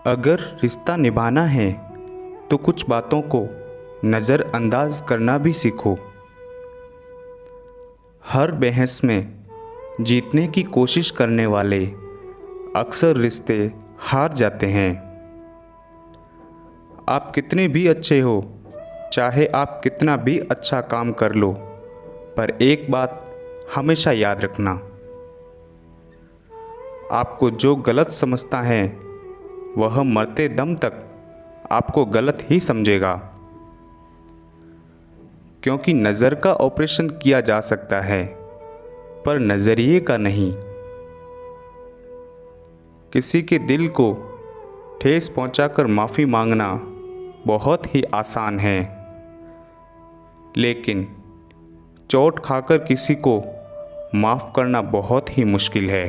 अगर रिश्ता निभाना है तो कुछ बातों को नज़रअंदाज करना भी सीखो। हर बहस में जीतने की कोशिश करने वाले अक्सर रिश्ते हार जाते हैं। आप कितने भी अच्छे हो, चाहे आप कितना भी अच्छा काम कर लो, पर एक बात हमेशा याद रखना, आपको जो गलत समझता है वह मरते दम तक आपको गलत ही समझेगा। क्योंकि नज़र का ऑपरेशन किया जा सकता है पर नज़रिए का नहीं। किसी के दिल को ठेस पहुंचाकर माफ़ी मांगना बहुत ही आसान है, लेकिन चोट खाकर किसी को माफ़ करना बहुत ही मुश्किल है।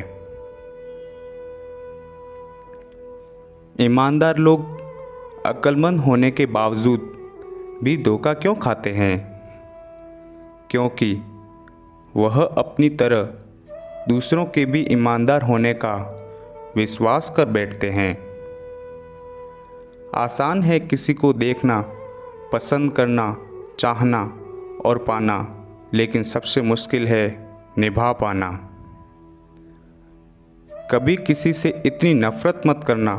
ईमानदार लोग अक्लमंद होने के बावजूद भी धोखा क्यों खाते हैं? क्योंकि वह अपनी तरह दूसरों के भी ईमानदार होने का विश्वास कर बैठते हैं। आसान है किसी को देखना, पसंद करना, चाहना और पाना, लेकिन सबसे मुश्किल है निभा पाना। कभी किसी से इतनी नफ़रत मत करना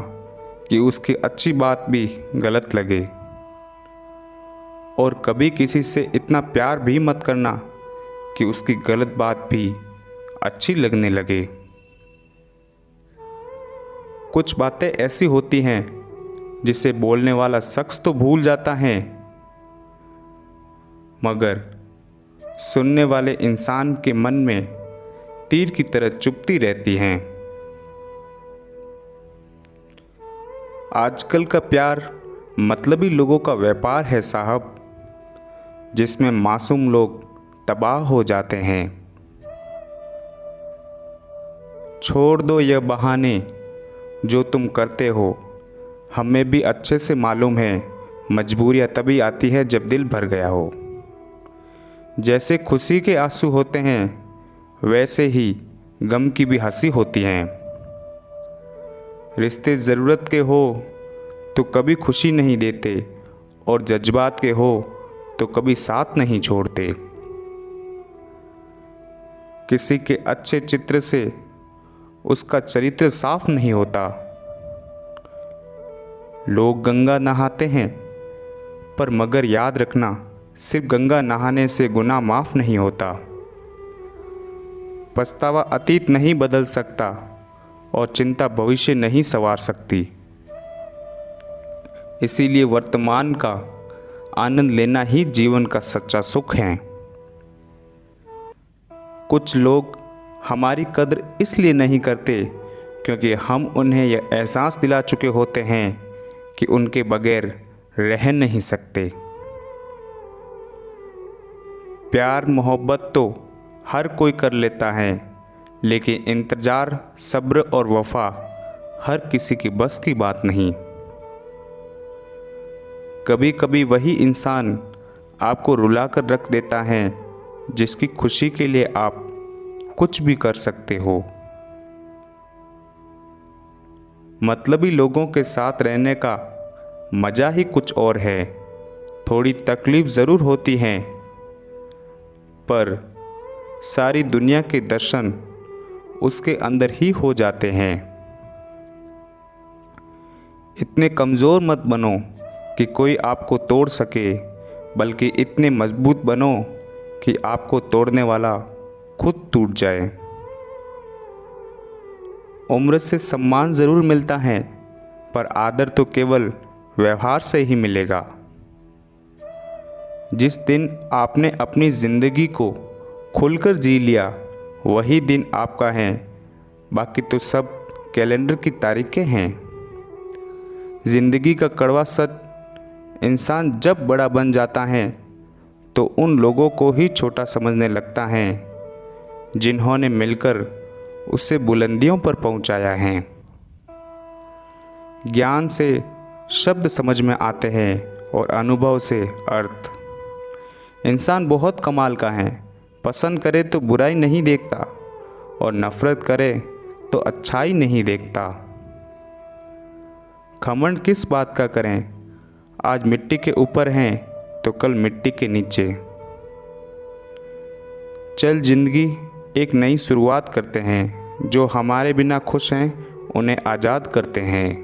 कि उसकी अच्छी बात भी गलत लगे, और कभी किसी से इतना प्यार भी मत करना कि उसकी गलत बात भी अच्छी लगने लगे। कुछ बातें ऐसी होती हैं जिसे बोलने वाला शख्स तो भूल जाता है, मगर सुनने वाले इंसान के मन में तीर की तरह चुभती रहती हैं। आजकल का प्यार मतलबी लोगों का व्यापार है साहब, जिसमें मासूम लोग तबाह हो जाते हैं। छोड़ दो ये बहाने जो तुम करते हो, हमें भी अच्छे से मालूम है मजबूरियाँ तभी आती है जब दिल भर गया हो। जैसे खुशी के आंसू होते हैं वैसे ही गम की भी हंसी होती हैं। रिश्ते ज़रूरत के हो तो कभी खुशी नहीं देते, और जज्बात के हो तो कभी साथ नहीं छोड़ते। किसी के अच्छे चित्र से उसका चरित्र साफ नहीं होता। लोग गंगा नहाते हैं, पर मगर याद रखना, सिर्फ गंगा नहाने से गुनाह माफ़ नहीं होता। पछतावा अतीत नहीं बदल सकता और चिंता भविष्य नहीं संवार सकती। इसीलिए वर्तमान का आनंद लेना ही जीवन का सच्चा सुख है। कुछ लोग हमारी कदर इसलिए नहीं करते क्योंकि हम उन्हें यह एहसास दिला चुके होते हैं कि उनके बगैर रह नहीं सकते। प्यार मोहब्बत तो हर कोई कर लेता है, लेकिन इंतज़ार, सब्र और वफ़ा हर किसी की बस की बात नहीं। कभी कभी वही इंसान आपको रुला कर रख देता है जिसकी खुशी के लिए आप कुछ भी कर सकते हो। मतलबी लोगों के साथ रहने का मज़ा ही कुछ और है। थोड़ी तकलीफ़ ज़रूर होती है, पर सारी दुनिया के दर्शन उसके अंदर ही हो जाते हैं। इतने कमज़ोर मत बनो कि कोई आपको तोड़ सके, बल्कि इतने मजबूत बनो कि आपको तोड़ने वाला खुद टूट जाए। उम्र से सम्मान ज़रूर मिलता है, पर आदर तो केवल व्यवहार से ही मिलेगा। जिस दिन आपने अपनी ज़िंदगी को खुलकर जी लिया वही दिन आपका है, बाकी तो सब कैलेंडर की तारीखें हैं। ज़िंदगी का कड़वा सच, इंसान जब बड़ा बन जाता है तो उन लोगों को ही छोटा समझने लगता है जिन्होंने मिलकर उसे बुलंदियों पर पहुंचाया है। ज्ञान से शब्द समझ में आते हैं और अनुभव से अर्थ। इंसान बहुत कमाल का है, पसंद करे तो बुराई नहीं देखता और नफ़रत करे तो अच्छाई नहीं देखता। घमंड किस बात का करें, आज मिट्टी के ऊपर हैं तो कल मिट्टी के नीचे। चल जिंदगी एक नई शुरुआत करते हैं, जो हमारे बिना खुश हैं उन्हें आज़ाद करते हैं।